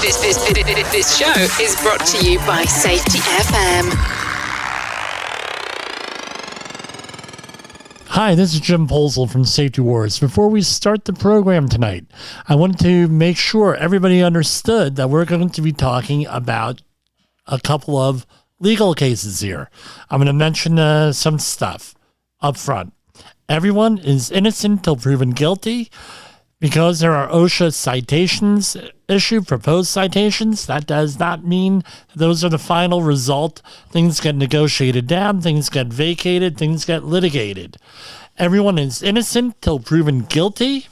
This show is brought to you by Safety FM. Hi, this is Jim Polzel from Safety Wars. Before we start the program tonight, I wanted to make sure everybody understood that we're going to be talking about a couple of legal cases here. I'm going to mention some stuff up front. Everyone is innocent till proven guilty. Because there are OSHA citations issued, proposed citations, that does not mean those are the final result. Things get negotiated down, things get vacated, things get litigated. Everyone is innocent till proven guilty.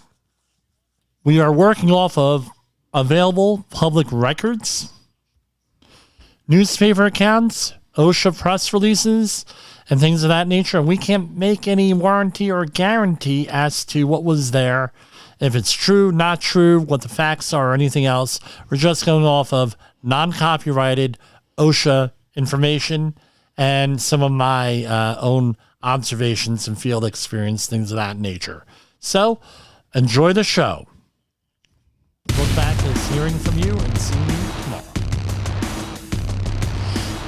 We are working off of available public records, newspaper accounts, OSHA press releases, and things of that nature. And we can't make any warranty or guarantee as to what was there. If it's true, not true, what the facts are, or anything else. We're just going off of non-copyrighted OSHA information and some of my own observations and field experience, things of that nature. So, enjoy the show. Look back to hearing from you and seeing you tomorrow.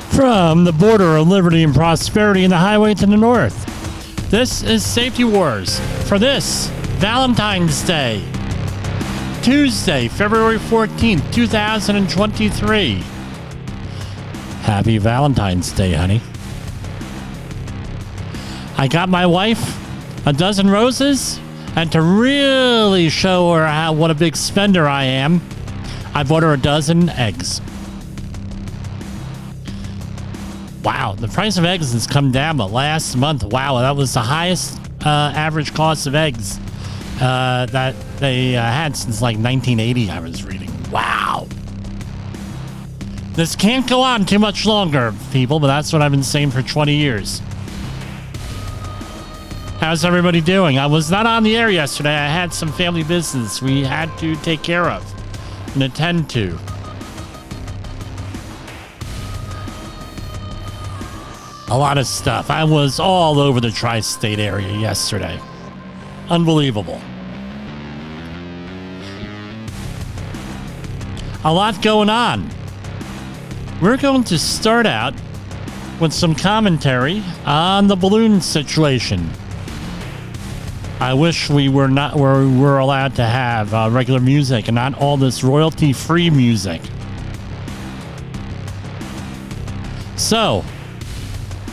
From the border of liberty and prosperity and the highway to the north, this is Safety Wars. For this, Valentines Day, Tuesday, February 14th, 2023. Happy Valentine's Day, honey. I got my wife a dozen roses, and to really show her what a big spender I am, I bought her a dozen eggs. Wow, the price of eggs has come down, but last month, wow, that was the highest average cost of eggs that they had since like 1980, I was reading. Wow. This can't go on too much longer, people, but that's what I've been saying for 20 years. How's everybody doing? I was not on the air yesterday. I had some family business we had to take care of and attend to. A lot of stuff. I was all over the tri-state area yesterday. Unbelievable. A lot going on. We're going to start out with some commentary on the balloon situation. I wish we were allowed to have regular music and not all this royalty-free music. So,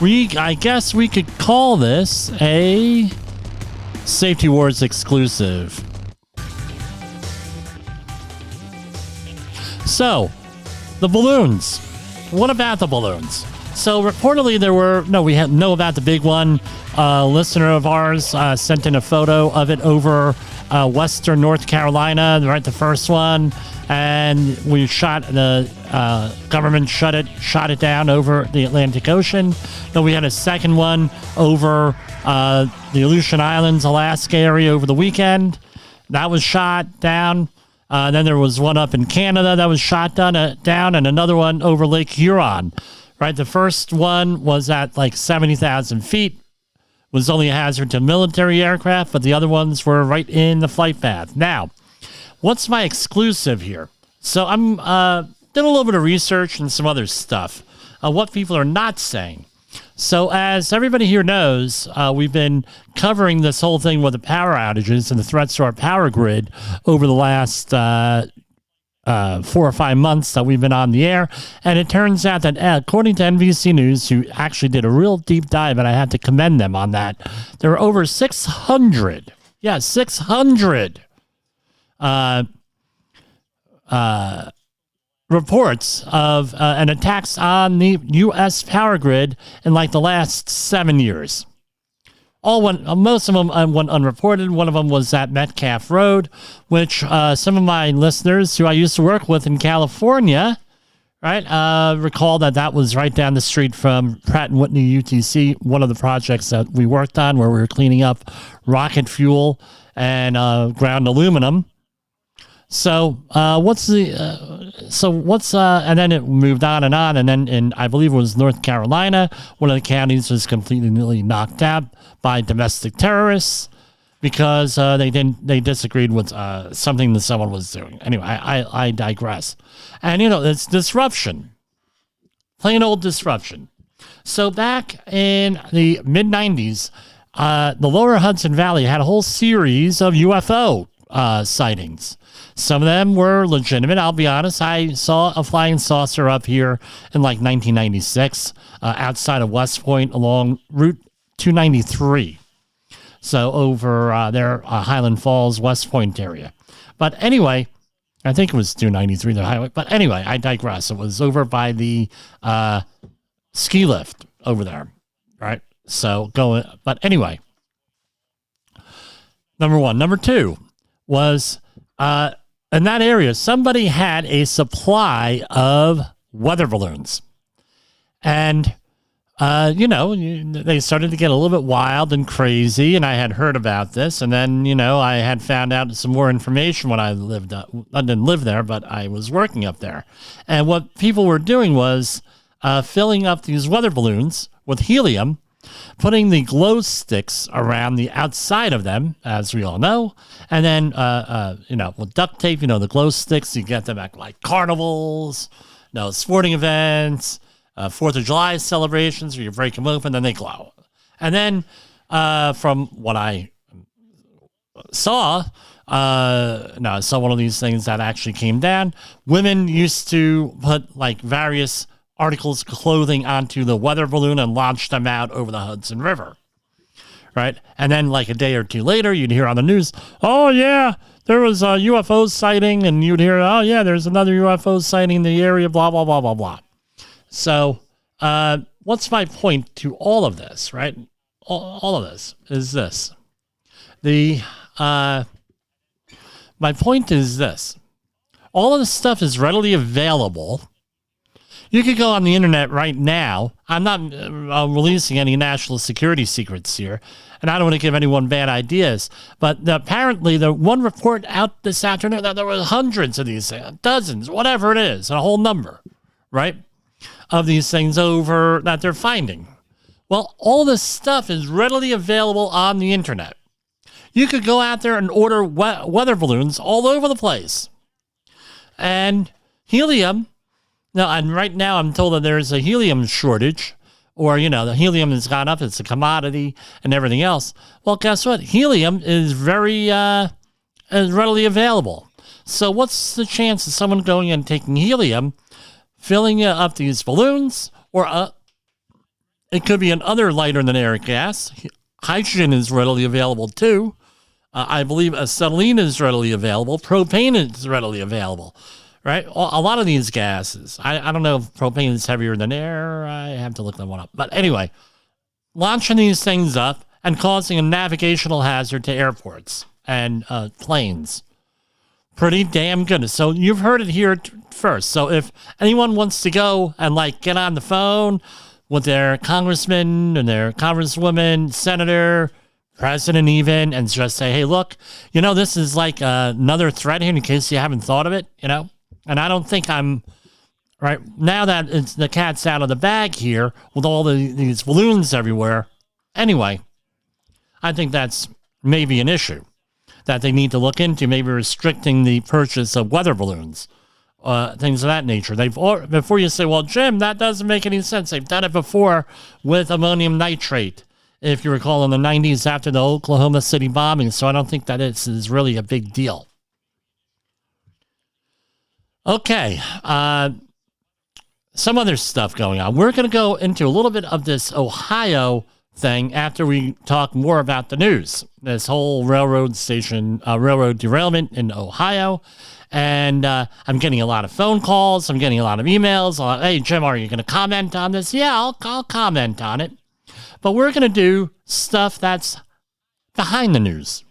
I guess we could call this a Safety Wars exclusive. So, the balloons. What about the balloons? So, reportedly we know about the big one. A listener of ours sent in a photo of it over western North Carolina, right, the first one. And we the government shot it down over the Atlantic Ocean. Then we had a second one over the Aleutian Islands, Alaska area over the weekend. That was shot down. Then there was one up in Canada that was shot down, and another one over Lake Huron. Right, the first one was at like 70,000 feet. Was only a hazard to military aircraft, but the other ones were right in the flight path. Now, what's my exclusive here? So I'm did a little bit of research and some other stuff. What people are not saying. So as everybody here knows, we've been covering this whole thing with the power outages and the threats to our power grid over the last 4 or 5 months that we've been on the air. And it turns out that according to NBC News, who actually did a real deep dive, and I have to commend them on that, there are over 600 reports of and attacks on the U.S. power grid in like the last 7 years. Most of them went unreported. One of them was at Metcalf Road, which some of my listeners who I used to work with in California, right, recall that was right down the street from Pratt & Whitney UTC, one of the projects that we worked on where we were cleaning up rocket fuel and ground aluminum. So and then it moved on, and then in, I believe it was North Carolina, one of the counties was completely knocked out by domestic terrorists. because they disagreed with something that someone was doing. Anyway, I digress. And it's disruption, plain old disruption. So back in the mid 90s, the lower Hudson Valley had a whole series of UFO sightings. Some of them were legitimate. I'll be honest. I saw a flying saucer up here in like 1996 outside of West Point along Route 293. So over there, Highland Falls, West Point area. But anyway, I think it was 293, the highway. But anyway, I digress. It was over by the ski lift over there, right? So but anyway, number one. Number two was in that area, somebody had a supply of weather balloons. And, they started to get a little bit wild and crazy, and I had heard about this. And then, I had found out some more information when I didn't live there, but I was working up there. And what people were doing was filling up these weather balloons with helium, putting the glow sticks around the outside of them, as we all know, and then, with duct tape, the glow sticks, you get them at like carnivals, sporting events, 4th of July celebrations where you break them open, then they glow. And then, from what I saw, I saw one of these things that actually came down. Women used to put like various articles of clothing onto the weather balloon and launch them out over the Hudson River, right? And then like a day or two later, you'd hear on the news, oh yeah, there was a UFO sighting, and you'd hear, oh yeah, there's another UFO sighting in the area, blah, blah, blah, blah, blah. So what's my point to all of this, right? All of this is this. My point is this. All of this stuff is readily available. You could go on the internet right now. I'm not releasing any national security secrets here, and I don't want to give anyone bad ideas, but apparently the one report out this afternoon that there were hundreds of these things, dozens, whatever it is, a whole number, right, of these things over that they're finding. Well, all this stuff is readily available on the internet. You could go out there and order weather balloons all over the place. And helium. Now, and right now I'm told that there's a helium shortage, or, the helium has gone up, it's a commodity and everything else. Well, guess what? Helium is very is readily available. So what's the chance of someone going and taking helium, filling up these balloons, or it could be another lighter than air gas. Hydrogen is readily available too. I believe acetylene is readily available. Propane is readily available. Right? A lot of these gases. I don't know if propane is heavier than air. I have to look that one up. But anyway, launching these things up and causing a navigational hazard to airports and planes. Pretty damn good. So you've heard it here first. So if anyone wants to go and get on the phone with their congressman and their congresswoman, senator, president even, and just say, hey, look, this is like another threat here in case you haven't thought of it, And I don't think I'm, right, now that the cat's out of the bag here with all these balloons everywhere. Anyway, I think that's maybe an issue that they need to look into, maybe restricting the purchase of weather balloons, things of that nature. Before you say, well, Jim, that doesn't make any sense. They've done it before with ammonium nitrate, if you recall, in the 90s after the Oklahoma City bombing. So I don't think that is really a big deal. Okay, some other stuff going on. We're going to go into a little bit of this Ohio thing after we talk more about the news. This whole railroad derailment in Ohio. And I'm getting a lot of phone calls. I'm getting a lot of emails. Hey, Jim, are you going to comment on this? Yeah, I'll comment on it. But we're going to do stuff that's behind the news.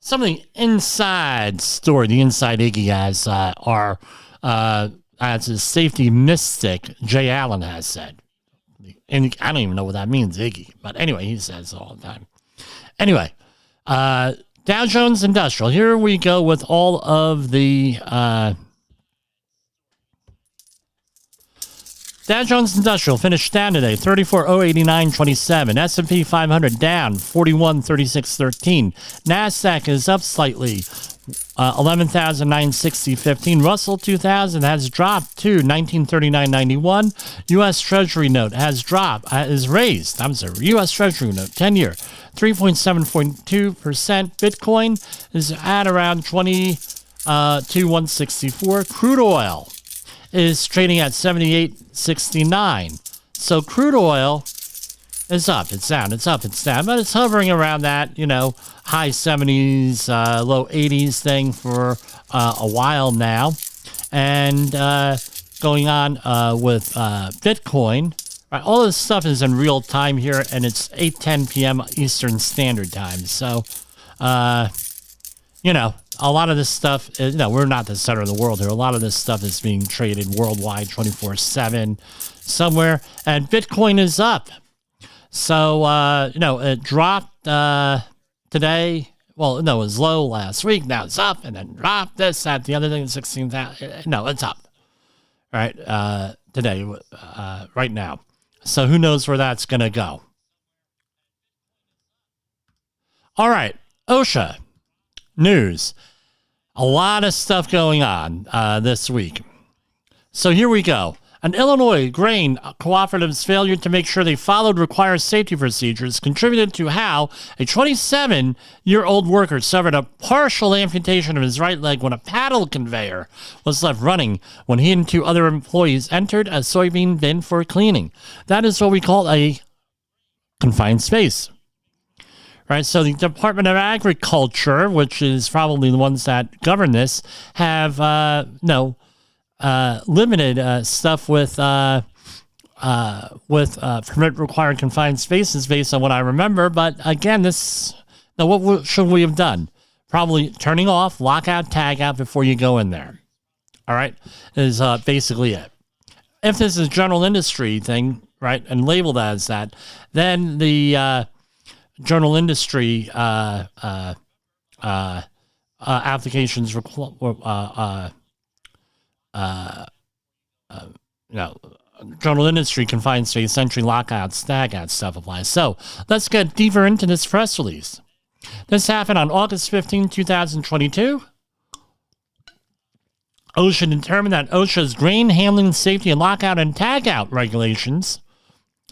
Some of the inside story, the inside Iggy guys are, as a safety mystic, Jay Allen has said. And I don't even know what that means, Iggy. But anyway, he says it all the time. Anyway, Dow Jones Industrial. Here we go with all of the Dow Jones Industrial finished down today, 34,089.27. S&P 500 down, 41,36.13. NASDAQ is up slightly, 11,960.15. Russell 2000 has dropped to 1939.91. U.S. Treasury note has dropped, is raised. U.S. Treasury note, 10-year, 3.7.2%. Bitcoin is at around 22,164. Crude oil is trading at 78.69. So crude oil is up, it's down, it's up, it's down, but it's hovering around that, high 70s, low 80s thing for a while now. And going on with Bitcoin, right, all this stuff is in real time here, and it's 8:10 p.m. Eastern Standard Time. So, a lot of this stuff, we're not the center of the world here. A lot of this stuff is being traded worldwide 24/7 somewhere, and Bitcoin is up. So, it dropped today. Well, no, it was low last week. Now it's up, and then dropped this, that, the other thing, 16,000. No, it's up, right, today, right now. So who knows where that's going to go. All right, OSHA News. A lot of stuff going on this week. So here we go. An Illinois grain cooperative's failure to make sure they followed required safety procedures contributed to how a 27-year-old worker suffered a partial amputation of his right leg when a paddle conveyor was left running when he and two other employees entered a soybean bin for cleaning. That is what we call a confined space. Right, so the Department of Agriculture, which is probably the ones that govern this, have limited stuff with permit required confined spaces based on what I remember. But again, what should we have done? Probably turning off, lockout, tag out before you go in there. All right, is basically it. If this is a general industry thing, right, and labeled as that, then the general industry applications general industry confined space entry lockouts tagouts stuff applies. So let's get deeper into this press release. This happened on August 15, 2022. OSHA determined that OSHA's grain handling safety and lockout and tagout regulations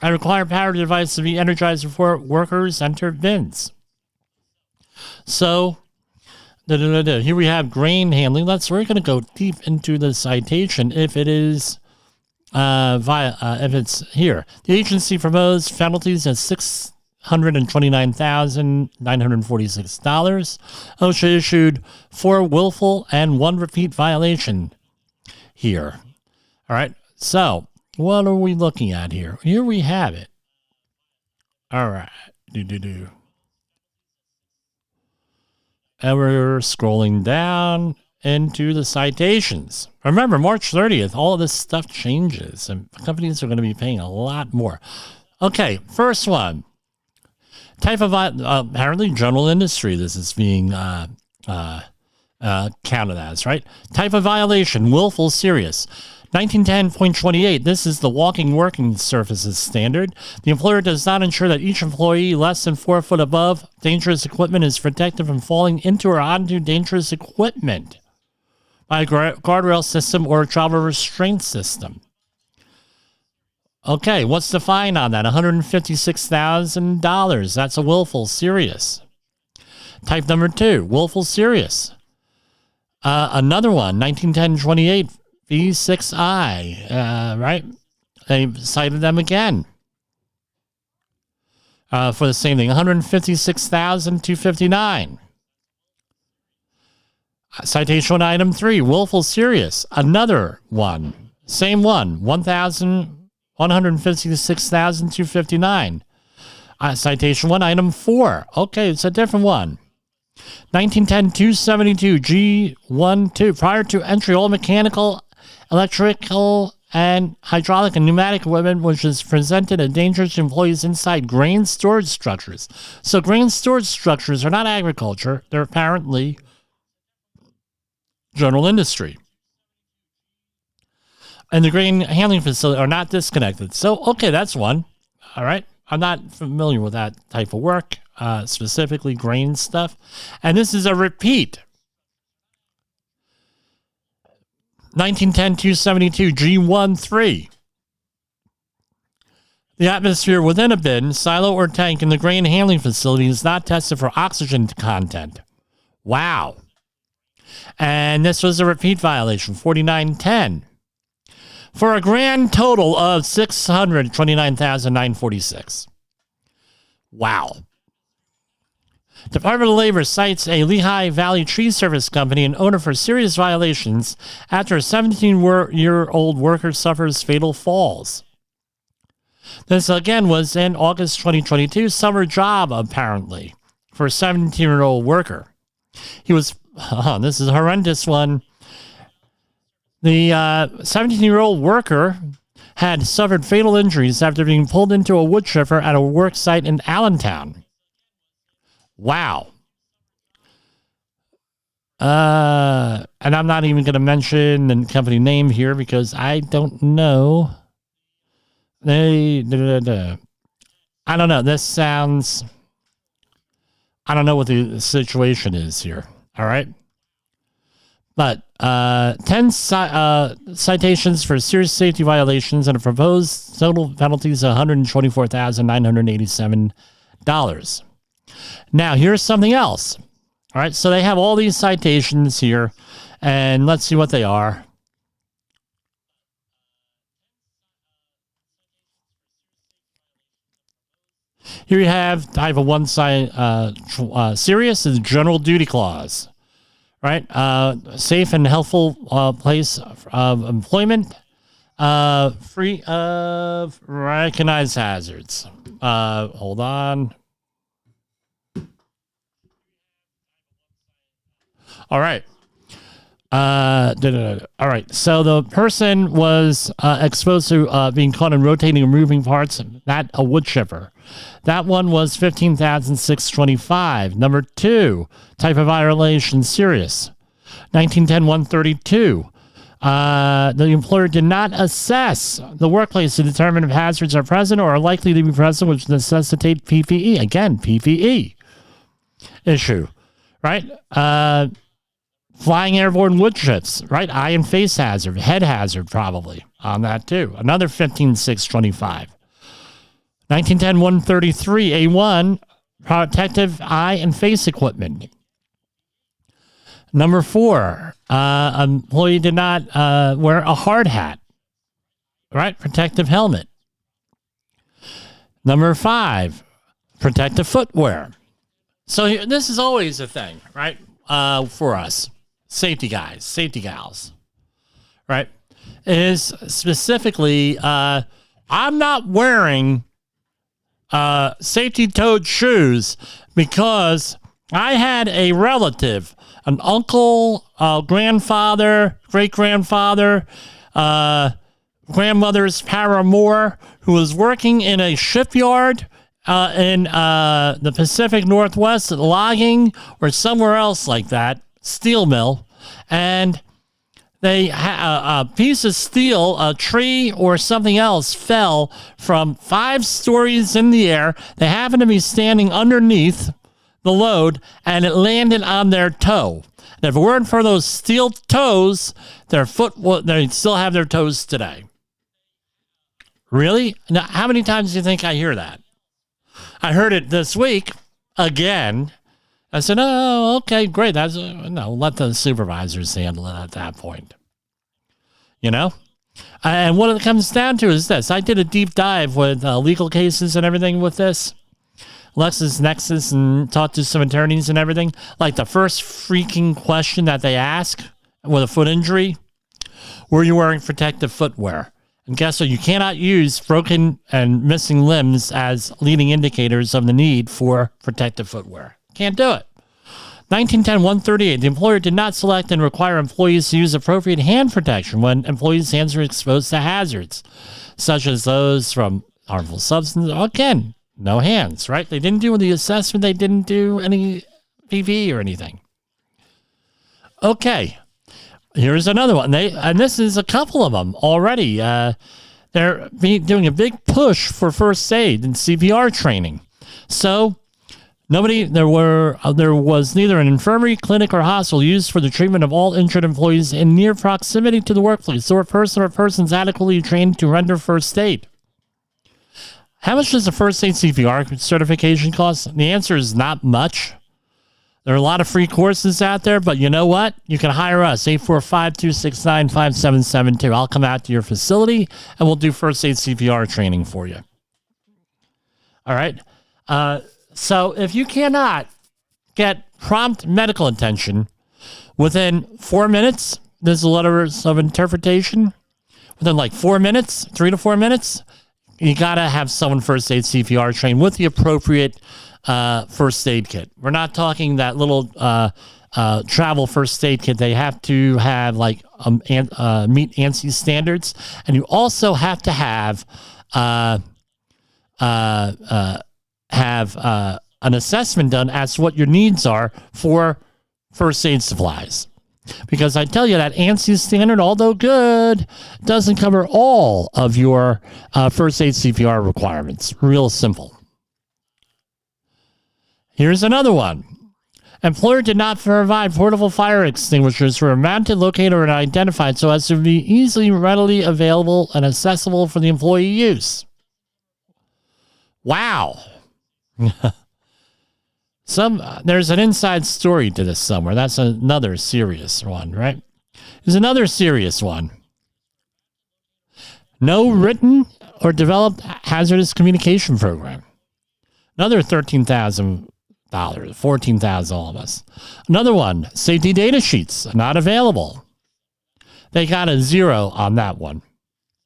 I require power device to be energized before workers enter bins. So, here we have grain handling. We're going to go deep into the citation if it is if it's here. The agency proposed penalties at $629,946. OSHA issued 4 willful and 1 repeat violation here. All right. So, what are we looking at here? Here we have it. All right. And we're scrolling down into the citations. Remember, March 30th, all of this stuff changes, and companies are going to be paying a lot more. Okay, first one. Type of, apparently general industry, this is being counted as, right? Type of violation, willful, serious. 1910.28, this is the walking working surfaces standard. The employer does not ensure that each employee less than 4 foot above dangerous equipment is protected from falling into or onto dangerous equipment by a guardrail system or a travel restraint system. Okay, what's the fine on that? $156,000. That's a willful, serious. Type number 2, willful, serious. Another one, 1910.28. B6I, right? They cited them again for the same thing, $156,259. Citation item 3, willful, serious. Another one, same one, $156,259. Citation 1, item 4. Okay, it's a different one. 1910-272 G12. Prior to entry, all mechanical, electrical, and hydraulic and pneumatic equipment which is presented and dangerous to employees inside grain storage structures. So grain storage structures are not agriculture. They're apparently general industry. and the grain handling facility are not disconnected. So, okay, that's one. All right. I'm not familiar with that type of work, specifically grain stuff. And this is a repeat. 1910-272 G13. The atmosphere within a bin, silo, or tank in the grain handling facility is not tested for oxygen content. Wow. And this was a repeat violation, 4910. For a grand total of $629,946. Wow. Department of Labor cites a Lehigh Valley Tree Service Company and owner for serious violations after a 17-year-old worker suffers fatal falls. This, again, was in August 2022, summer job, apparently, for a 17-year-old worker. He was, this is a horrendous one. The 17-year-old worker had suffered fatal injuries after being pulled into a wood chipper at a work site in Allentown. Wow. And I'm not even going to mention the company name here because I don't know. I don't know. This sounds... I don't know what the situation is here. All right. But 10 citations for serious safety violations and a proposed total penalties of $124,987. Now, here's something else. All right, so they have all these citations here, and let's see what they are. Here you have type of one side, serious is general duty clause, right? Safe and healthful place of employment, free of recognized hazards. Hold on. All right. All right. So the person was exposed to being caught in rotating and moving parts, not a wood chipper. That one was $15,625. Number 2, type of violation, serious. 1910-132. The employer did not assess the workplace to determine if hazards are present or are likely to be present, which necessitate PPE. Again, PPE issue, right? Flying airborne wood chips, right? Eye and face hazard, head hazard probably on that too. Another $15,625. 1910-133, A1, protective eye and face equipment. Number 4, employee did not wear a hard hat, right? Protective helmet. Number 5, protective footwear. So this is always a thing, right? For us, safety guys, safety gals, right? Is specifically, I'm not wearing safety-toed shoes because I had a relative, an uncle, grandfather, great-grandfather, grandmother's paramour who was working in a shipyard in the Pacific Northwest, logging or somewhere else like that, steel mill, and they a piece of steel, a tree or something else fell from 5 stories in the air. They happened to be standing underneath the load, and it landed on their toe. And if it weren't for those steel toes, their foot they'd still have their toes today. Really? Now, how many times do you think I hear that? I heard it this week again. I said, oh, okay, great. No, let the supervisors handle it at that point. You know? And what it comes down to is this. I did a deep dive with legal cases and everything with this. LexisNexis, and talked to some attorneys and everything. Like the first freaking question that they ask with a foot injury, were you wearing protective footwear? And guess what? You cannot use broken and missing limbs as leading indicators of the need for protective footwear. Can't do it. 1910-138, the employer did not select and require employees to use appropriate hand protection when employees' hands are exposed to hazards, such as those from harmful substances. Again, no hands, right? They didn't do the assessment. They didn't do any PPE or anything. Okay. Here's another one. And this is a couple of them already. They're doing a big push for first aid and CPR training. So there was neither an infirmary, clinic, or hospital used for the treatment of all injured employees in near proximity to the workplace, or a person or persons adequately trained to render first aid. How much does a first aid CPR certification cost? The answer is not much. There are a lot of free courses out there, but you know what? You can hire us, 845-269-5772. I'll come out to your facility, and we'll do first aid CPR training for you. All right? So if you cannot get prompt medical attention within 4 minutes, there's letters of interpretation, within like 4 minutes, 3 to 4 minutes, you got to have someone first aid CPR trained with the appropriate first aid kit. We're not talking that little travel first aid kit. They have to have like meet ANSI standards, and you also have to have an assessment done as to what your needs are for first aid supplies. Because I tell you that ANSI standard, although good, doesn't cover all of your first aid CPR requirements. Real simple. Here's another one. Employer did not provide portable fire extinguishers were mounted, located, or identified so as to be easily, readily available and accessible for the employee use. Wow. There's an inside story to this somewhere. That's another serious one, right? There's another serious one. No written or developed hazardous communication program. Another $13,000, $14,000 all of us. Another one, safety data sheets, not available. They got a 0 on that one,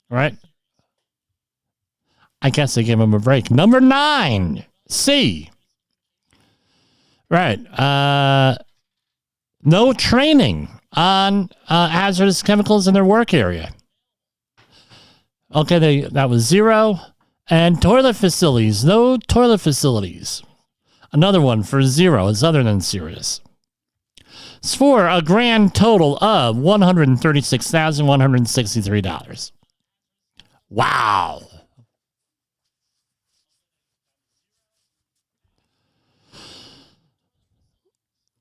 right? I guess they gave them a break. Number 9, C. Right. No training on hazardous chemicals in their work area. Okay, that was 0. And toilet facilities. No toilet facilities. Another one for 0 is other than serious. It's for a grand total of $136,163. Wow.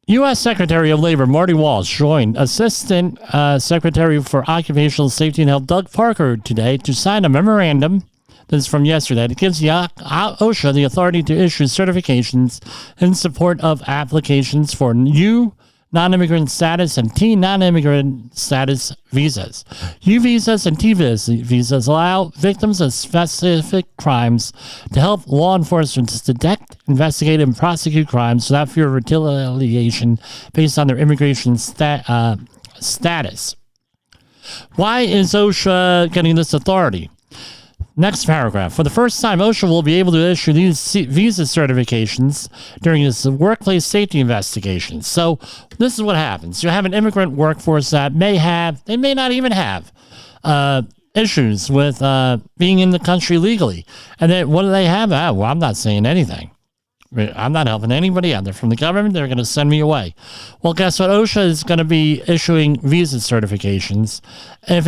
U.S. Secretary of Labor Marty Walsh joined Assistant Secretary for Occupational Safety and Health Doug Parker today to sign a memorandum. This is from yesterday. It gives OSHA the authority to issue certifications in support of applications for U non-immigrant status and T non-immigrant status visas. U visas and T visas allow victims of specific crimes to help law enforcement detect, investigate, and prosecute crimes without fear of retaliation based on their immigration status. Why is OSHA getting this authority? Next paragraph. For the first time, OSHA will be able to issue these visa certifications during its workplace safety investigations. So this is what happens. You have an immigrant workforce that may not even have issues with being in the country legally. And then what do they have? Well, I'm not saying anything. I'm not helping anybody out there from the government. They're going to send me away. Well, guess what? OSHA is going to be issuing visa certifications if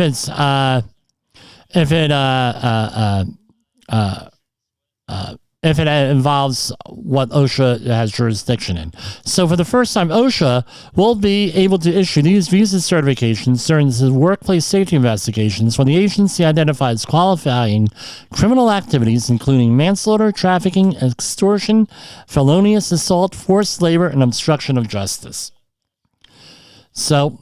it involves what OSHA has jurisdiction in. So for the first time, OSHA will be able to issue these visa certifications during the workplace safety investigations when the agency identifies qualifying criminal activities, including manslaughter, trafficking, extortion, felonious assault, forced labor, and obstruction of justice. So,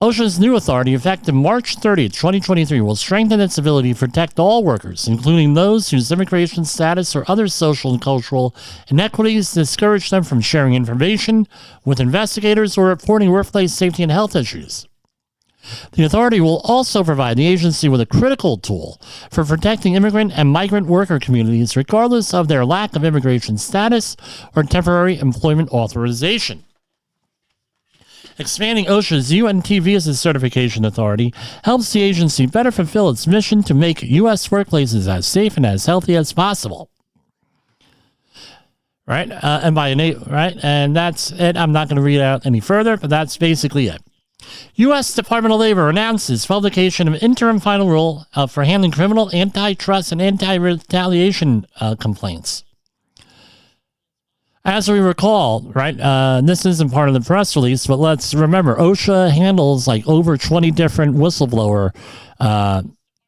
OSHA's new authority, effective March 30th, 2023, will strengthen its ability to protect all workers, including those whose immigration status or other social and cultural inequities discourage them from sharing information with investigators or reporting workplace safety and health issues. The authority will also provide the agency with a critical tool for protecting immigrant and migrant worker communities, regardless of their lack of immigration status or temporary employment authorization. Expanding OSHA's UNT visa certification authority helps the agency better fulfill its mission to make U.S. workplaces as safe and as healthy as possible. Right? And that's it. I'm not going to read out any further, but that's basically it. U.S. Department of Labor announces publication of interim final rule for handling criminal antitrust and anti-retaliation complaints. As we recall, right, this isn't part of the press release, but let's remember, OSHA handles like over 20 different whistleblower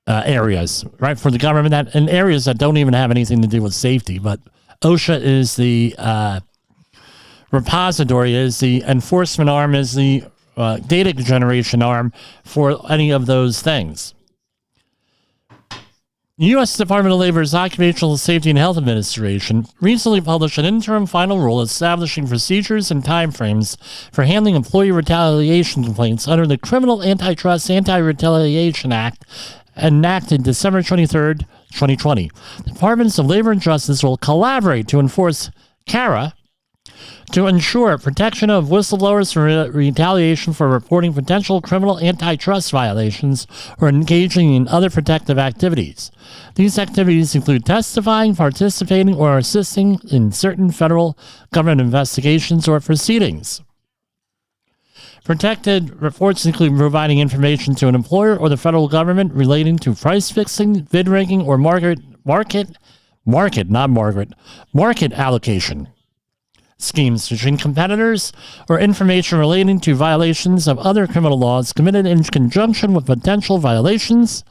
areas, right, for the government, in areas that don't even have anything to do with safety. But OSHA is the repository, is the enforcement arm, is the data generation arm for any of those things. The U.S. Department of Labor's Occupational Safety and Health Administration recently published an interim final rule establishing procedures and timeframes for handling employee retaliation complaints under the Criminal Antitrust Anti-Retaliation Act, enacted December 23rd, 2020. The Departments of Labor and Justice will collaborate to enforce CARA to ensure protection of whistleblowers from retaliation for reporting potential criminal antitrust violations or engaging in other protective activities. These activities include testifying, participating, or assisting in certain federal government investigations or proceedings. Protected reports include providing information to an employer or the federal government relating to price fixing, bid ranking, or market allocation schemes between competitors, or information relating to violations of other criminal laws committed in conjunction with potential violations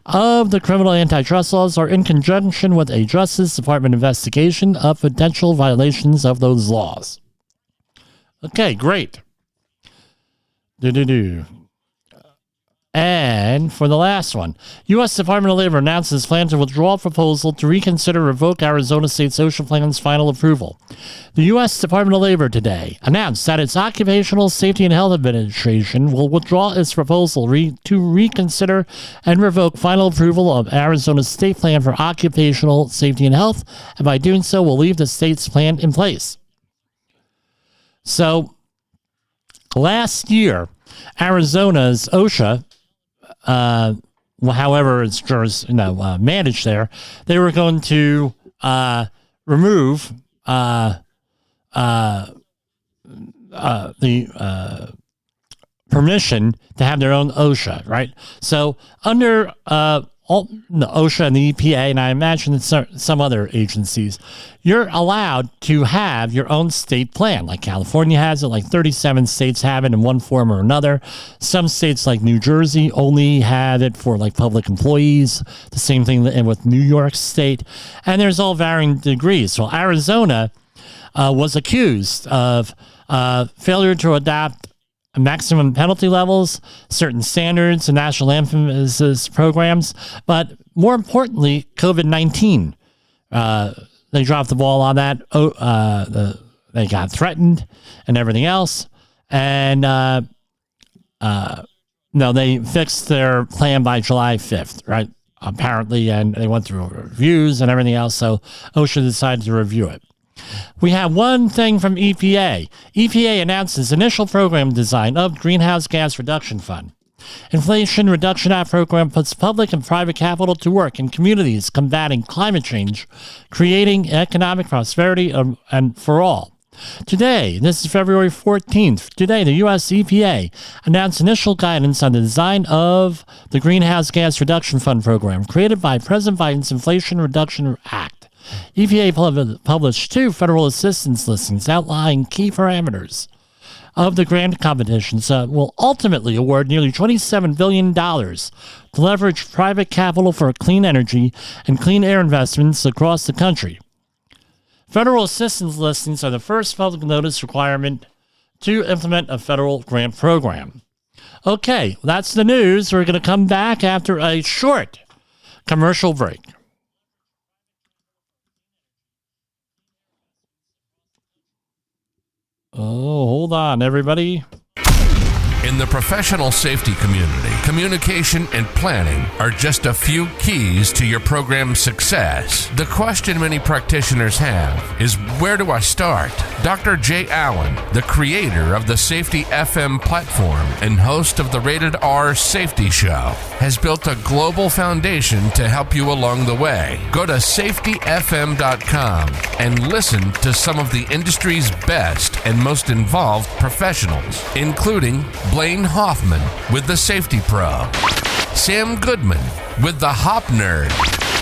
of the criminal antitrust laws, or in conjunction with a Justice Department investigation of potential violations of those laws. Okay, great. And for the last one, U.S. Department of Labor announces plan to withdraw a proposal to reconsider revoke Arizona State's OSHA plan's final approval. The U.S. Department of Labor today announced that its Occupational Safety and Health Administration will withdraw its proposal to reconsider and revoke final approval of Arizona's state plan for occupational safety and health, and by doing so will leave the state's plan in place. So, last year, Arizona's OSHA, however it's managed there, they were going to remove the permission to have their own OSHA, right? So under the OSHA and the EPA, and I imagine it's some other agencies, you're allowed to have your own state plan. Like California has it, like 37 states have it in one form or another. Some states like New Jersey only have it for like public employees. The same thing with New York State. And there's all varying degrees. So Arizona was accused of failure to adopt maximum penalty levels, certain standards, and national emphasis programs, but more importantly, COVID-19. They dropped the ball on that. They got threatened and everything else. And they fixed their plan by July 5th, right? Apparently, and they went through reviews and everything else, so OSHA decided to review it. We have one thing from EPA. EPA announces initial program design of Greenhouse Gas Reduction Fund. Inflation Reduction Act program puts public and private capital to work in communities combating climate change, creating economic prosperity and for all. Today, this is February 14th, today the U.S. EPA announced initial guidance on the design of the Greenhouse Gas Reduction Fund program created by President Biden's Inflation Reduction Act. EPA published 2 federal assistance listings outlining key parameters of the grant competitions that will ultimately award nearly $27 billion to leverage private capital for clean energy and clean air investments across the country. Federal assistance listings are the first public notice requirement to implement a federal grant program. Okay, that's the news. We're going to come back after a short commercial break. Oh, hold on, everybody. In the professional safety community, communication and planning are just a few keys to your program's success. The question many practitioners have is, where do I start? Dr. Jay Allen, the creator of the Safety FM platform and host of the Rated R Safety Show, has built a global foundation to help you along the way. Go to safetyfm.com and listen to some of the industry's best and most involved professionals, including Blaine Hoffman with the Safety Pro, Sam Goodman with the Hop Nerd,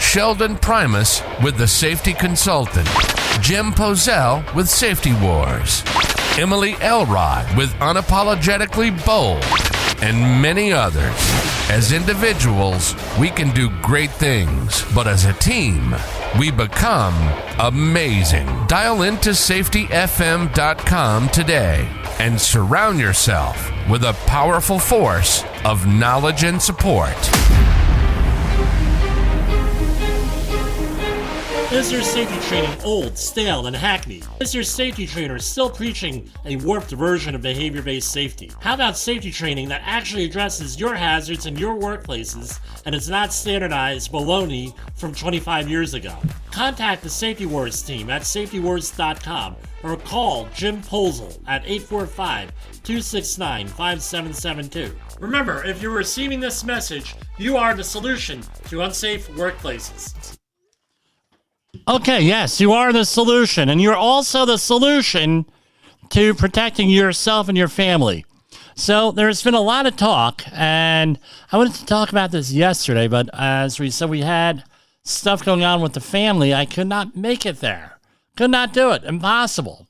Sheldon Primus with the Safety Consultant, Jim Pozell with Safety Wars, Emily Elrod with Unapologetically Bold, and many others. As individuals, we can do great things, but as a team, we become amazing. Dial into safetyfm.com today and surround yourself with a powerful force of knowledge and support. Is your safety training old, stale, and hackneyed? Is your safety trainer still preaching a warped version of behavior-based safety? How about safety training that actually addresses your hazards in your workplaces and is not standardized baloney from 25 years ago? Contact the Safety Wars team at safetywars.com or call Jim Posel at 845-269-5772. Remember, if you're receiving this message, you are the solution to unsafe workplaces. Okay, yes, you are the solution, and you're also the solution to protecting yourself and your family. So there's been a lot of talk, and I wanted to talk about this yesterday, but as we said, we had stuff going on with the family. I could not make it there. Could not do it. Impossible.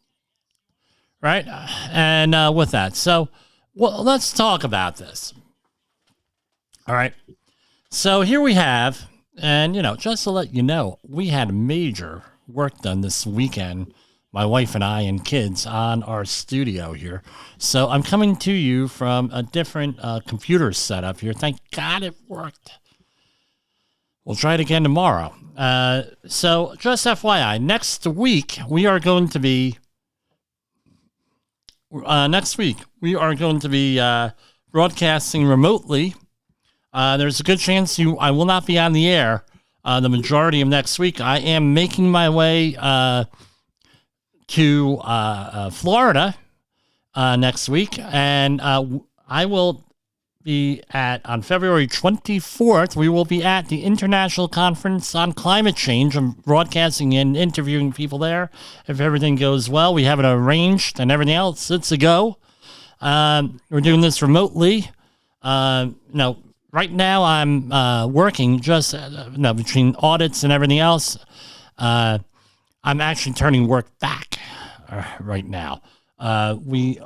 Right? And with that, so let's talk about this. All right. So here we have... And, just to let you know, we had major work done this weekend, my wife and I and kids, on our studio here. So I'm coming to you from a different computer setup here. Thank God it worked. We'll try it again tomorrow. So just FYI, next week we are going to be broadcasting remotely. There's a good chance I will not be on the air the majority of next week. I am making my way to Florida next week, and I will be on February 24th. We will be at the International Conference on Climate Change. I'm broadcasting and interviewing people there. If everything goes well, we have it arranged and everything else. It's a go. We're doing this remotely. Right now, I'm working just between audits and everything else. I'm actually turning work back right now. We're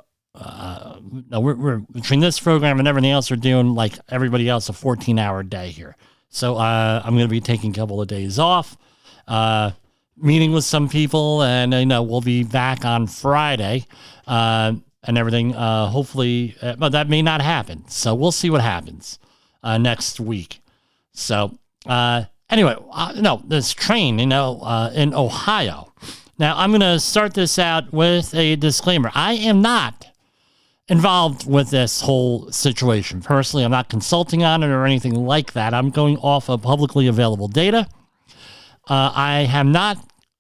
between this program and everything else, we're doing like everybody else a 14-hour day here. So I'm going to be taking a couple of days off, meeting with some people, and we'll be back on Friday and everything. Hopefully, but that may not happen. So we'll see what happens. Next week. So, anyway, this train, in Ohio. Now, I'm going to start this out with a disclaimer. I am not involved with this whole situation. Personally, I'm not consulting on it or anything like that. I'm going off of publicly available data. I have not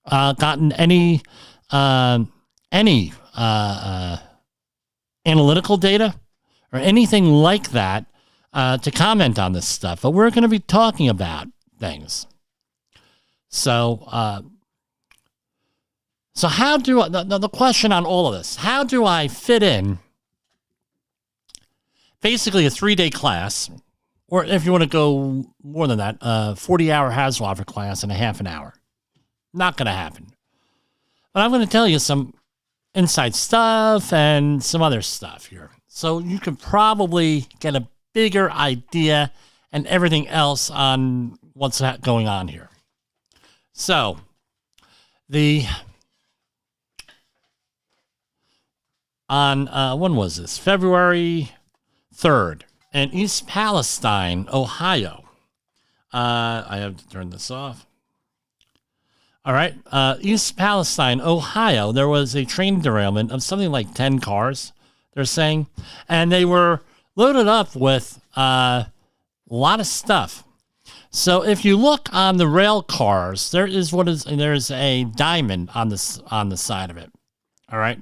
gotten any analytical data or anything like that to comment on this stuff, but we're going to be talking about things. So how do the question on all of this? How do I fit in basically a 3-day class, or if you want to go more than that, 40-hour Haswalker class in a half an hour? Not going to happen. But I'm going to tell you some inside stuff and some other stuff here, so you can probably get a bigger idea and everything else on what's going on here. So, when was this? February 3rd in East Palestine, Ohio. I have to turn this off. All right. East Palestine, Ohio, there was a train derailment of something like 10 cars, they're saying, and they were loaded up with a lot of stuff. So if you look on the rail cars, there's a diamond on the side of it. All right.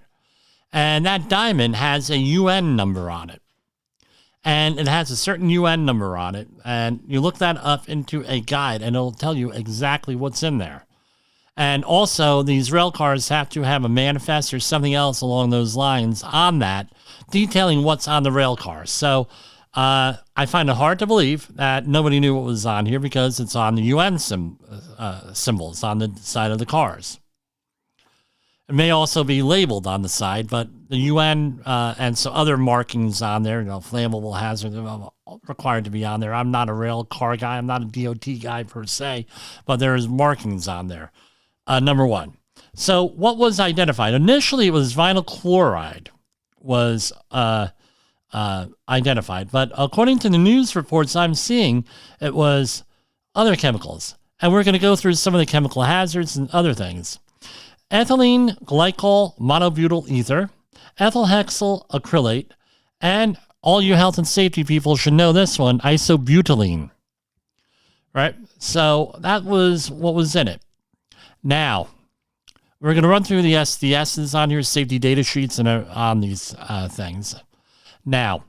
And that diamond has a UN number on it. And it has a certain UN number on it. And you look that up into a guide and it'll tell you exactly what's in there. And also, these rail cars have to have a manifest or something else along those lines on that, detailing what's on the rail car. So I find it hard to believe that nobody knew what was on here because it's on the UN symbols on the side of the cars. It may also be labeled on the side, but the UN and so other markings on there, flammable hazard, required to be on there. I'm not a rail car guy. I'm not a DOT guy per se, but there's markings on there. Number one. So what was identified? Initially, it was vinyl chloride was identified, but according to the news reports I'm seeing, it was other chemicals. And we're going to go through some of the chemical hazards and other things. Ethylene glycol monobutyl ether, ethyl hexyl acrylate, and all you health and safety people should know this one, isobutylene. Right? So that was what was in it. Now, we're going to run through the SDSs on your safety data sheets and on these things. Now,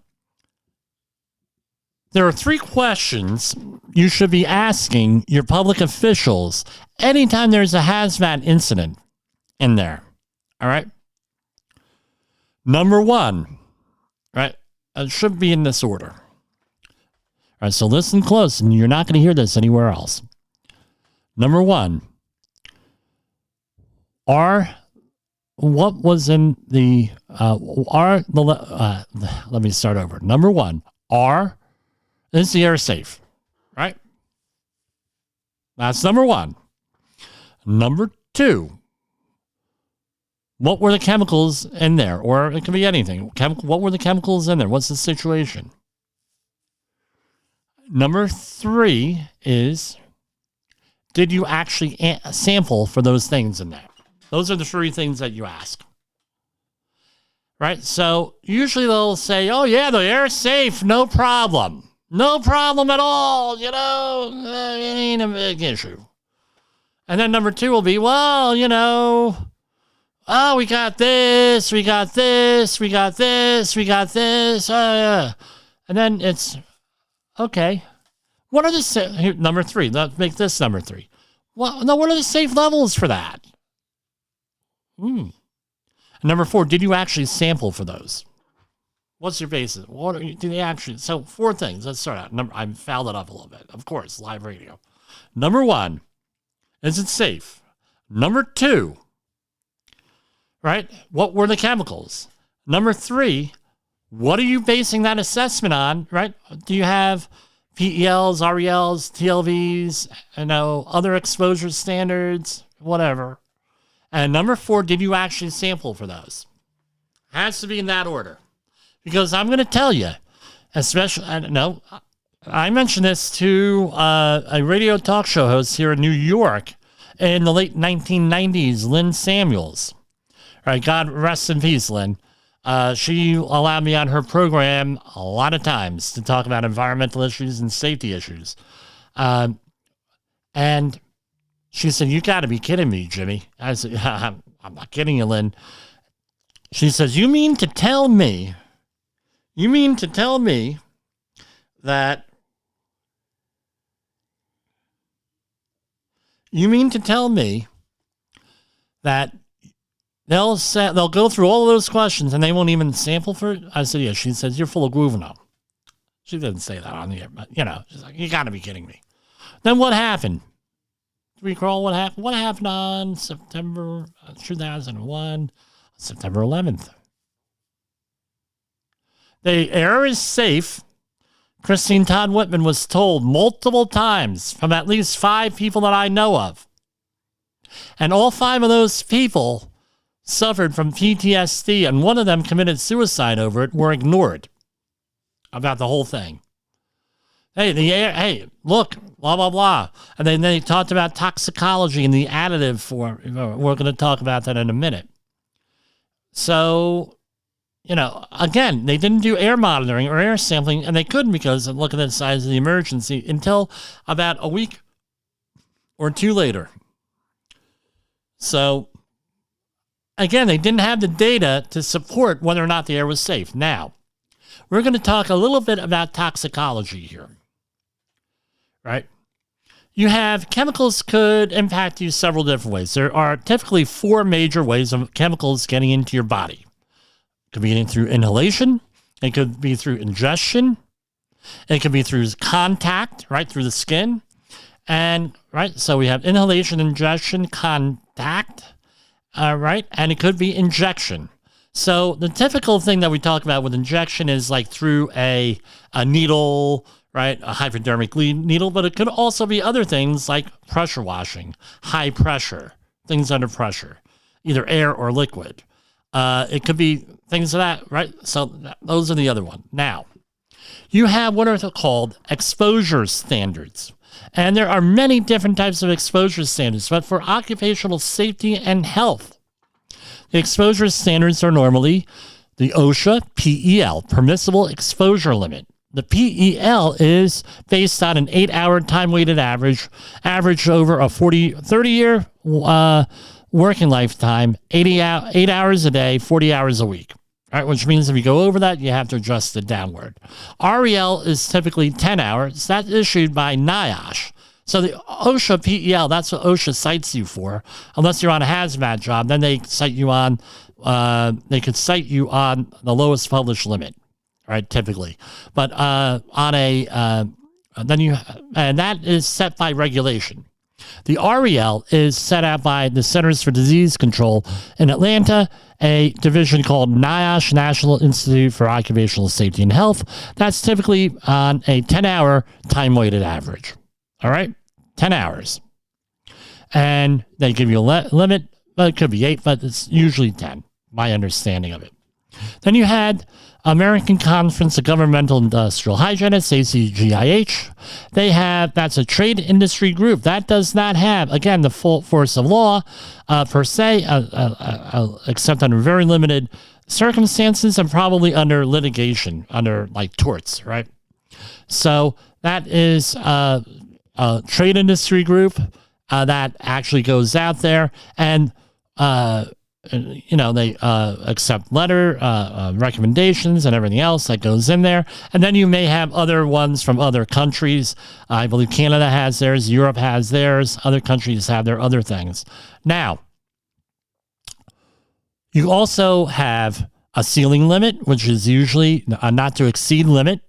there are 3 questions you should be asking your public officials anytime there's a hazmat incident in there. All right? Number 1, right? It should be in this order. All right, so listen close, and you're not going to hear this anywhere else. Number 1. What was in the, let me start over. Number 1, is the air safe, right? That's number 1. Number 2, what were the chemicals in there? Or it could be anything. What were the chemicals in there? What's the situation? Number 3 is, did you actually sample for those things in there? Those are the 3 things that you ask. Right? So usually they'll say, oh, yeah, the air's safe. No problem. No problem at all. It ain't a big issue. And then number 2 will be, well, we got this, we got this, we got this, we got this. And then it's, okay. What are the, number 3, let's make this number 3. Well, no, what are the safe levels for that? Number 4, did you actually sample for those? What's your basis? Do they actually? So 4 things. Let's start out. I fouled it up a little bit. Of course, live radio. Number 1, is it safe? Number 2, right? What were the chemicals? Number 3, what are you basing that assessment on? Right? Do you have PELs, RELs, TLVs, other exposure standards, whatever? And number 4, did you actually sample for those? Has to be in that order. Because I'm going to tell you, especially, I mentioned this to a radio talk show host here in New York in the late 1990s, Lynn Samuels. All right, God rest in peace, Lynn. She allowed me on her program a lot of times to talk about environmental issues and safety issues. And she said, you got to be kidding me, Jimmy. I said, I'm not kidding you, Lynn. She says, you mean to tell me that they'll go through all of those questions and they won't even sample for it? I said, yeah. She says, you're full of Guvino. She didn't say that on the air, but she's like, you got to be kidding me. Then what happened? Do you recall what happened? What happened on September 2001, September 11th? The air is safe. Christine Todd Whitman was told multiple times from at least 5 people that I know of. And all 5 of those people suffered from PTSD, and one of them committed suicide over it, were ignored about the whole thing. Hey, look, blah, blah, blah. And then they talked about toxicology and the additive for, we're going to talk about that in a minute. So, again, they didn't do air monitoring or air sampling, and they couldn't because of look at the size of the emergency until about a week or 2 later. So, again, they didn't have the data to support whether or not the air was safe. Now, we're going to talk a little bit about toxicology here. Right? You have chemicals could impact you several different ways. There are typically 4 major ways of chemicals getting into your body. It could be through inhalation. It could be through ingestion. It could be through contact, right, through the skin. And, right, so we have inhalation, ingestion, contact, right, and it could be injection. So the typical thing that we talk about with injection is like through a needle, right, a hypodermic needle, but it could also be other things like pressure washing, high pressure, things under pressure, either air or liquid. It could be things of that, right? So those are the other one. Now, you have what are called exposure standards. And there are many different types of exposure standards, but for occupational safety and health, the exposure standards are normally the OSHA PEL, permissible exposure limit. The PEL is based on an 8-hour time-weighted average over a 30-year working lifetime, 8 hours a day, 40 hours a week. All right, which means if you go over that, you have to adjust it downward. REL is typically 10 hours. That's issued by NIOSH. So the OSHA PEL, that's what OSHA cites you for. Unless you're on a hazmat job, then they cite you on. They could cite you on the lowest published limit, right? Typically, but on a and that is set by regulation. The REL is set out by the Centers for Disease Control in Atlanta, a division called NIOSH, National Institute for Occupational Safety and Health. That's typically on a 10-hour time-weighted average. All right, 10 hours. And they give you a limit, but it could be 8, but it's usually 10, my understanding of it. Then you had American Conference of Governmental Industrial Hygienists, ACGIH. That's a trade industry group. That does not have, again, the full force of law per se, except under very limited circumstances and probably under litigation, under like torts, right? So that is a trade industry group that actually goes out there and they accept letter recommendations and everything else that goes in there. And then you may have other ones from other countries. I believe Canada has theirs. Europe has theirs. Other countries have their other things. Now, you also have a ceiling limit, which is usually a not to exceed limit.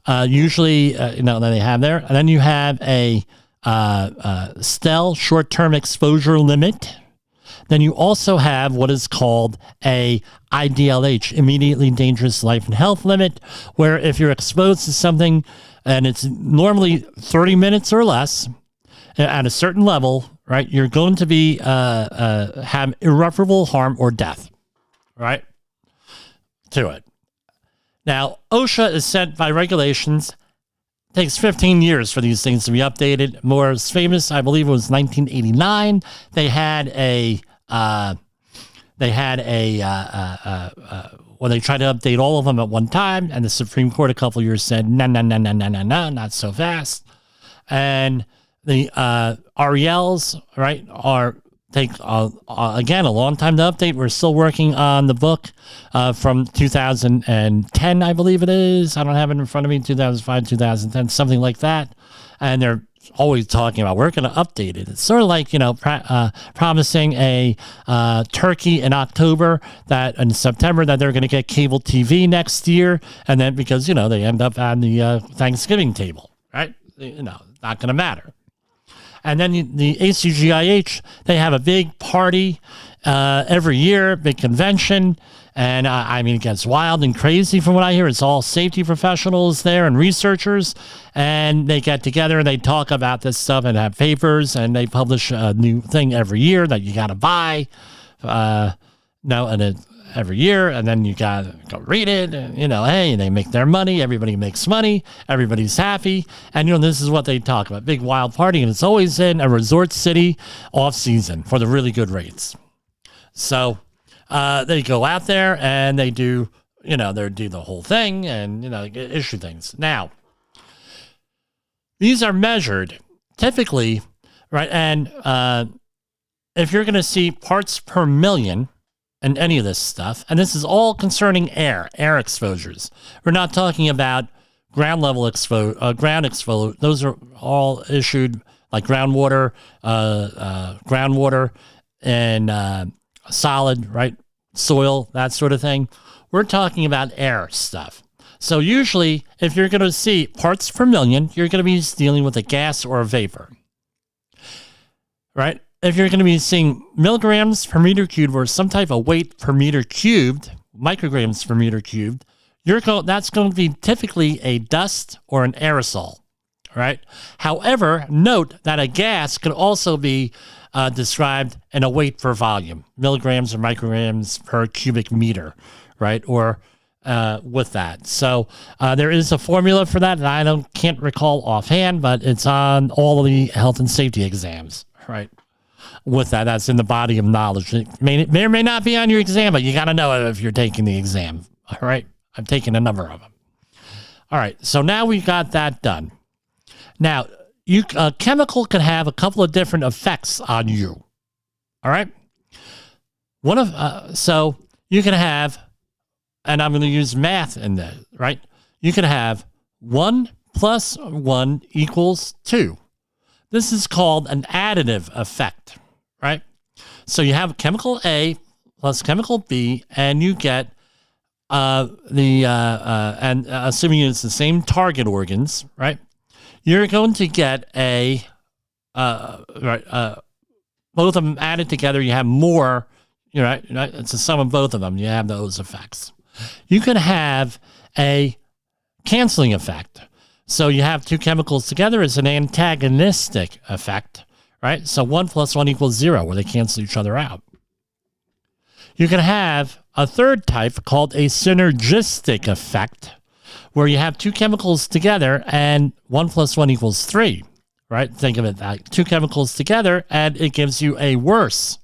Usually, that they have there. And then you have a STEL, short-term exposure limit. Then you also have what is called a IDLH, immediately dangerous life and health limit, where if you're exposed to something and it's normally 30 minutes or less at a certain level, right, you're going to be have irreparable harm or death, right, to it. Now, OSHA is set by regulations. It takes 15 years for these things to be updated. Most famous, I believe it was 1989. They had they tried to update all of them at one time, and the Supreme Court a couple of years said, no, not so fast. And the RELs, right, take again a long time to update. We're still working on the book from 2010, I believe it is. I don't have it in front of me. 2005, 2010, something like that. And they're always talking about we're going to update it. It's sort of like promising a turkey in October that in September that they're going to get cable TV next year, and then because they end up on the Thanksgiving table, right? Not going to matter. And then the ACGIH, they have a big party every year, big convention. And it gets wild and crazy from what I hear. It's all safety professionals there and researchers. And they get together and they talk about this stuff and have papers. And they publish a new thing every year that you got to buy. Every year. And then you got to go read it. And, hey, they make their money. Everybody makes money. Everybody's happy. And, this is what they talk about. Big wild party. And it's always in a resort city off season for the really good rates. So they go out there and they do, they do the whole thing and, issue things. Now, these are measured typically, right? And if you're going to see parts per million in any of this stuff, and this is all concerning air exposures. We're not talking about ground level ground exposure. Those are all issued like groundwater, and solid, right? Soil, that sort of thing. We're talking about air stuff. So usually, if you're going to see parts per million, you're going to be dealing with a gas or a vapor, right? If you're going to be seeing milligrams per meter cubed or some type of weight per meter cubed, micrograms per meter cubed, that's going to be typically a dust or an aerosol, right? However, note that a gas could also be described in a weight per volume, milligrams or micrograms per cubic meter, right? Or with that. So there is a formula for that, and I can't recall offhand, but it's on all of the health and safety exams, right? With that, that's in the body of knowledge. It may or may not be on your exam, but you got to know it if you're taking the exam, all right? I've taken a number of them. All right, so now we've got that done. Now, a chemical can have a couple of different effects on you, all right? So you can have, and I'm going to use math in there, right? You can have 1 + 1 = 2. This is called an additive effect, right? So you have chemical A plus chemical B, and you get and assuming it's the same target organs, right? You're going to get both of them added together. You have more, right? It's the sum of both of them. You have those effects. You can have a canceling effect. So you have two chemicals together. It's an antagonistic effect, right? So 1 + 1 = 0, where they cancel each other out. You can have a third type called a synergistic effect, where you have two chemicals together and 1 + 1 = 3, right? Think of it that two chemicals together and it gives you a worse,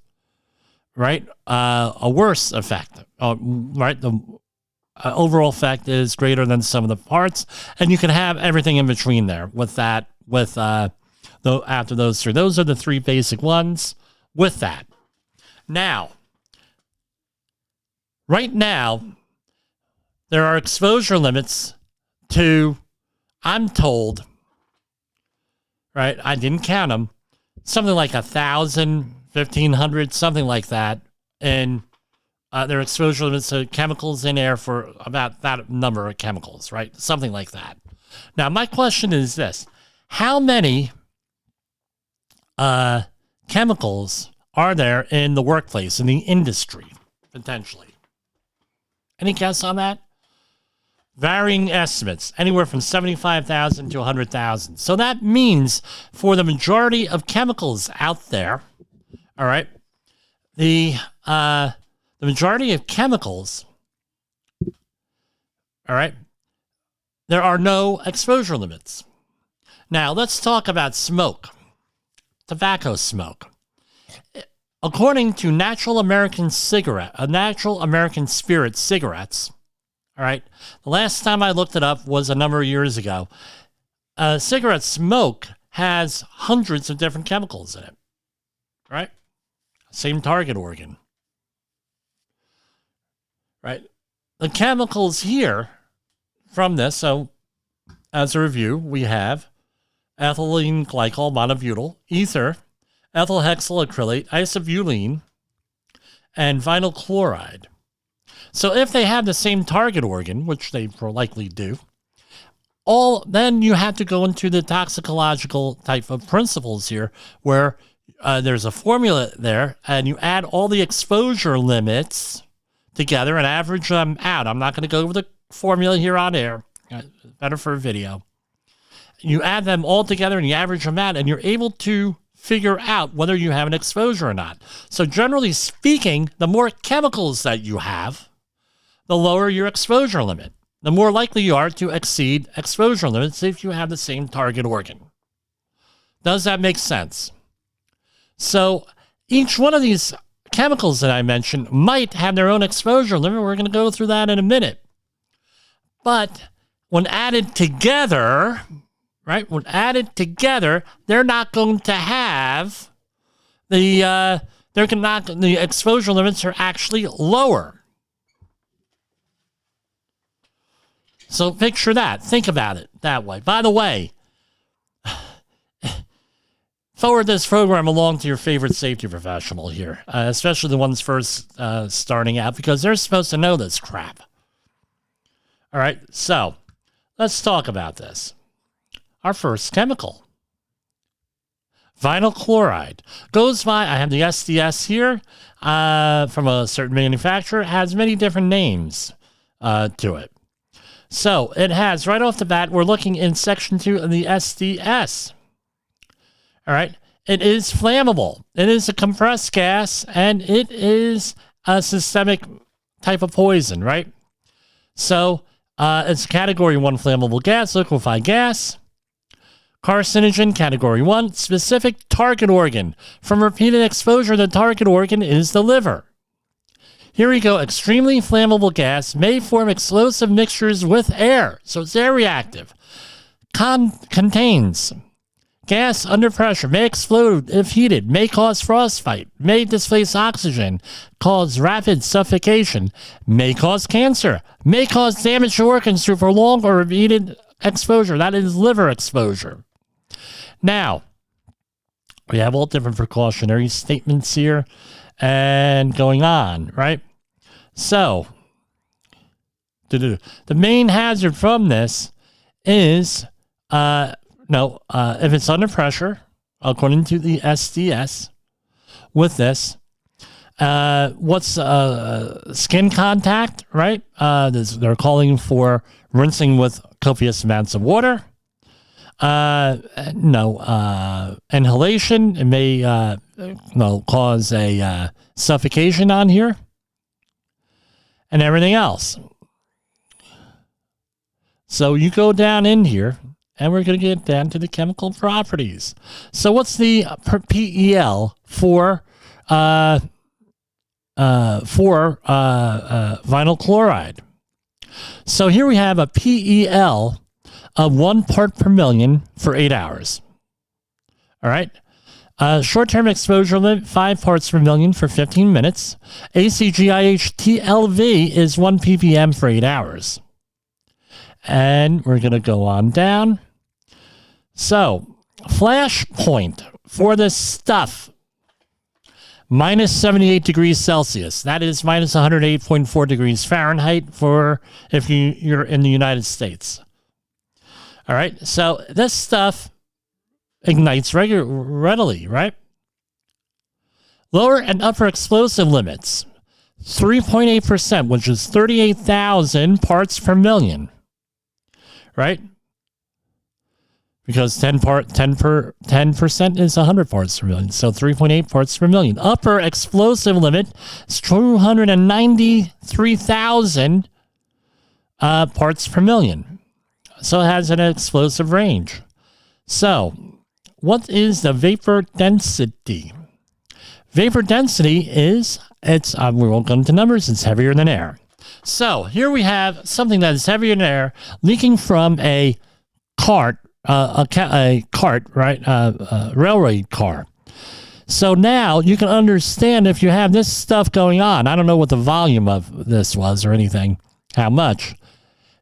right? A worse effect, right? The overall effect is greater than the sum of the parts, and you can have everything in between there with that, after those three. Those are the three basic ones with that. Now, right now, there are exposure limits to, I'm told, right, I didn't count them, something like 1,000, 1,500, something like that, and there are exposure limits to chemicals in air for about that number of chemicals, right? Something like that. Now, my question is this. How many chemicals are there in the workplace, in the industry, potentially? Any guess on that? Varying estimates, anywhere from 75,000 to 100,000. So that means for the majority of chemicals out there, all right, the majority of chemicals, all right, there are no exposure limits. Now, let's talk about smoke, tobacco smoke. According to Natural American Spirit cigarettes, all right, the last time I looked it up was a number of years ago. Cigarette smoke has hundreds of different chemicals in it, right? Same target organ, right? The chemicals here from this, so as a review, we have ethylene glycol monobutyl, ether, ethyl hexyl acrylate, isobutylene, and vinyl chloride. So if they have the same target organ, which they likely do, then you have to go into the toxicological type of principles here, where there's a formula there, and you add all the exposure limits together and average them out. I'm not going to go over the formula here on air. Better for a video. You add them all together and you average them out, and you're able to figure out whether you have an exposure or not. So generally speaking, the more chemicals that you have, the lower your exposure limit. The more likely you are to exceed exposure limits if you have the same target organ. Does that make sense? So each one of these chemicals that I mentioned might have their own exposure limit. We're going to go through that in a minute. But when added together, right, they're not going to have the exposure limits are actually lower. So picture that. Think about it that way. By the way, forward this program along to your favorite safety professional here, especially the ones first starting out, because they're supposed to know this crap. All right, so let's talk about this. Our first chemical, vinyl chloride, goes by, I have the SDS here from a certain manufacturer, has many different names to it. So it has, right off the bat, we're looking in section 2 of the SDS. All right. It is flammable. It is a compressed gas, and it is a systemic type of poison, right? So it's category 1 flammable gas, liquefied gas. Carcinogen, category 1, specific target organ. From repeated exposure, the target organ is the liver. Here we go. Extremely flammable gas may form explosive mixtures with air. So it's air reactive. Contains gas under pressure, may explode if heated, may cause frostbite, may displace oxygen, cause rapid suffocation, may cause cancer, may cause damage to organs through prolonged or repeated exposure. That is liver exposure. Now, we have all different precautionary statements here and going on, right? So, the main hazard from this is, if it's under pressure, according to the SDS, with this, what's skin contact, right? They're calling for rinsing with copious amounts of water. Inhalation, it may cause a suffocation on here and everything else. So you go down in here and we're going to get down to the chemical properties. So what's the PEL for vinyl chloride? So here we have a PEL of 1 part per million for 8 hours. All right. Short-term exposure limit, 5 parts per million for 15 minutes. ACGIH-TLV is 1 ppm for 8 hours. And we're going to go on down. So, flash point for this stuff, minus 78 degrees Celsius. That is minus 108.4 degrees Fahrenheit for if you're in the United States. All right, so this stuff ignites readily, right? Lower and upper explosive limits, 3.8%, which is 38,000 parts per million, right? Because 10% is 100 parts per million, so 3.8 parts per million. Upper explosive limit is 293,000 parts per million. So it has an explosive range. So, what is the vapor density? Vapor density is, we won't go into numbers, it's heavier than air. So, here we have something that is heavier than air leaking from a cart, railroad car. So now you can understand if you have this stuff going on. I don't know what the volume of this was or anything, how much.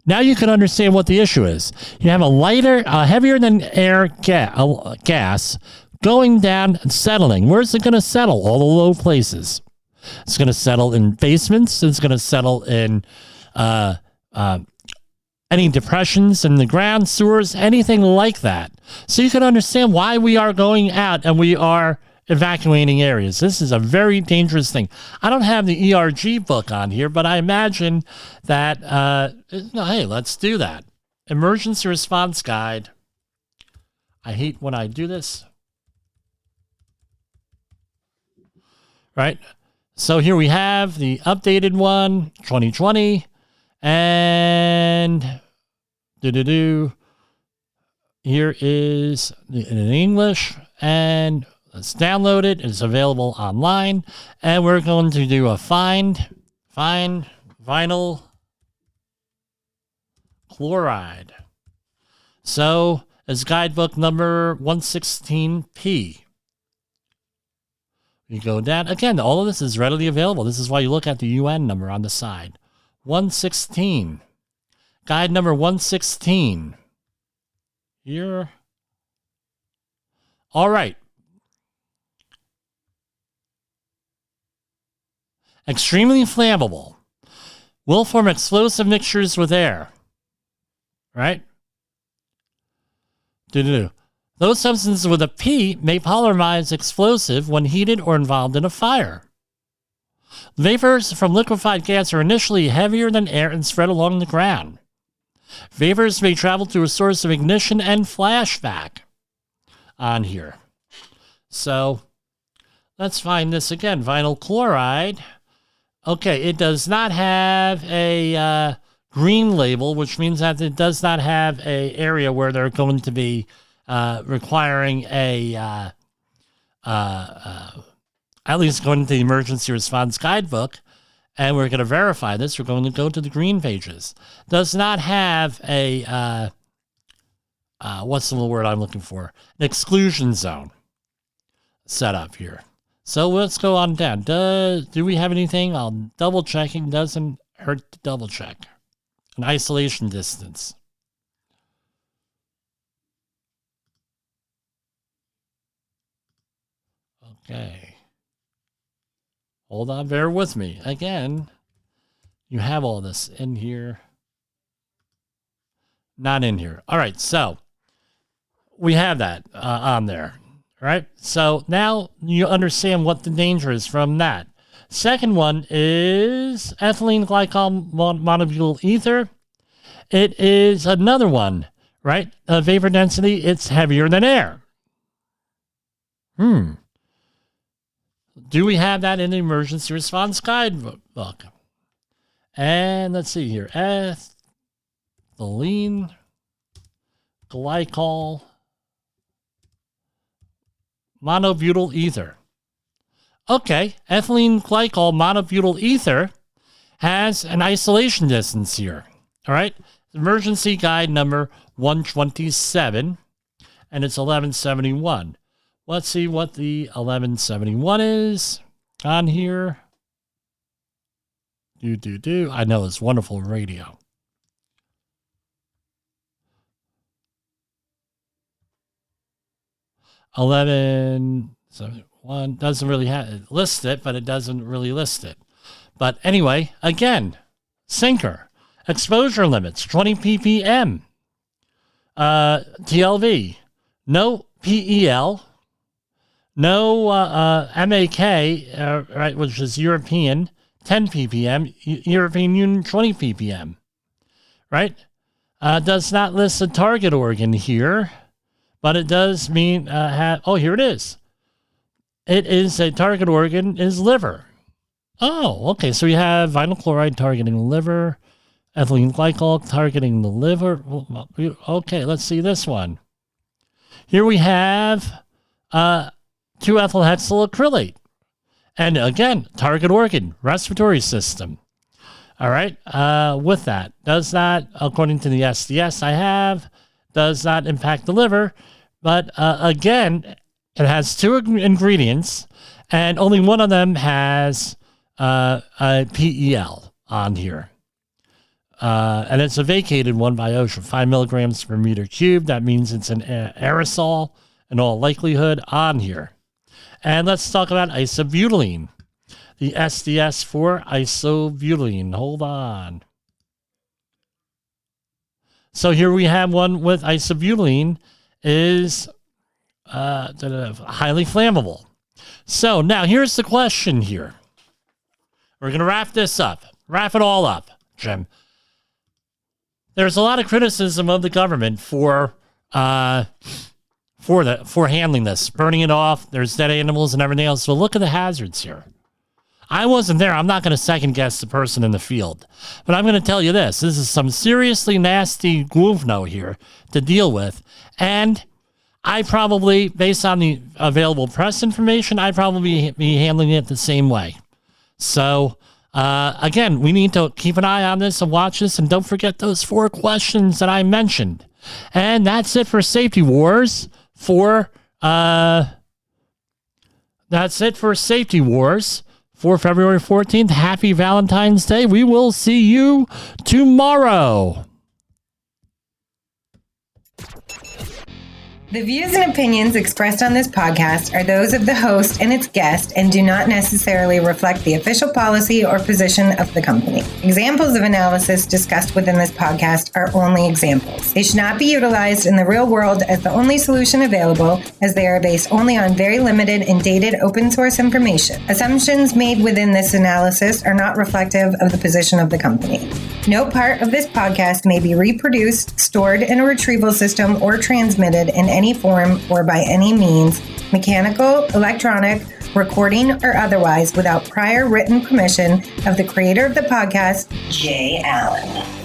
Now you can understand what the issue is. You have a heavier than air gas going down and settling. Where's it going to settle? All the low places. It's going to settle in basements. It's going to settle in any depressions in the ground, sewers, anything like that. So you can understand why we are going out and we are evacuating areas. This is a very dangerous thing. I don't have the ERG book on here, but I imagine that, hey, let's do that. Emergency Response Guide. I hate when I do this. Right? So here we have the updated one, 2020, and here is in English, and let's download it. It's available online. And we're going to do a find vinyl chloride. So it's guidebook number 116P. You go down. Again, all of this is readily available. This is why you look at the UN number on the side. 116. Guide number 116. Here. All right. Extremely flammable. Will form explosive mixtures with air. Right? Those substances with a P may polymerize explosive when heated or involved in a fire. Vapors from liquefied gas are initially heavier than air and spread along the ground. Vapors may travel to a source of ignition and flashback on here. So let's find this again. Vinyl chloride. Okay, it does not have a green label, which means that it does not have an area where they're going to be requiring a, at least according to the emergency response guidebook, and we're going to verify this. We're going to go to the green pages. Does not have a, what's the word I'm looking for? An exclusion zone set up here. So let's go on down. Do we have anything? I'll double checking. Doesn't hurt to double check. An isolation distance. Okay. Hold on, bear with me. Again, you have all this in here. Not in here. All right, so we have that on there, right? So now you understand what the danger is from that. Second one is ethylene glycol monobutyl ether. It is another one, right? Vapor density, it's heavier than air. Do we have that in the emergency response guidebook? And let's see here. Ethylene glycol monobutyl ether. Okay, ethylene glycol monobutyl ether has an isolation distance here. All right, emergency guide number 127, and it's 1171. Let's see what the 1171 is on here. I know it's wonderful radio. $11.71 doesn't really list it, but it doesn't really list it. But anyway, again, sinker. Exposure limits, 20 ppm. TLV, no PEL, no MAK, right, which is European, 10 ppm, European Union, 20 ppm, right? Does not list a target organ here, but it does mean, here it is. It is a target organ is liver. Oh, okay, so we have vinyl chloride targeting the liver, ethylene glycol targeting the liver. Okay, let's see this one. Here we have 2-ethylhexyl acrylate. And again, target organ, respiratory system. All right, with that, does not, according to the SDS I have, does not impact the liver. But again, it has two ingredients, and only one of them has a PEL on here. And it's a vacated one by OSHA, 5 milligrams per meter cubed. That means it's an aerosol in all likelihood on here. And let's talk about isobutylene. The SDS for isobutylene. Hold on. So here we have one with isobutylene is highly flammable. So now here's the question here. We're going to wrap this up. Wrap it all up, Jim. There's a lot of criticism of the government for handling this, burning it off. There's dead animals and everything else. So look at the hazards here. I wasn't there. I'm not going to second guess the person in the field, but I'm going to tell you this. This is some seriously nasty guvno here to deal with. And I probably, based on the available press information, I'd probably be handling it the same way. So, again, we need to keep an eye on this and watch this. And don't forget those 4 questions that I mentioned. And that's it for Safety Wars for February 14th. Happy Valentine's Day. We will see you tomorrow. The views and opinions expressed on this podcast are those of the host and its guest and do not necessarily reflect the official policy or position of the company. Examples of analysis discussed within this podcast are only examples. They should not be utilized in the real world as the only solution available, as they are based only on very limited and dated open source information. Assumptions made within this analysis are not reflective of the position of the company. No part of this podcast may be reproduced, stored in a retrieval system, or transmitted in any form or by any means, mechanical, electronic, recording, or otherwise, without prior written permission of the creator of the podcast, Jay Allen.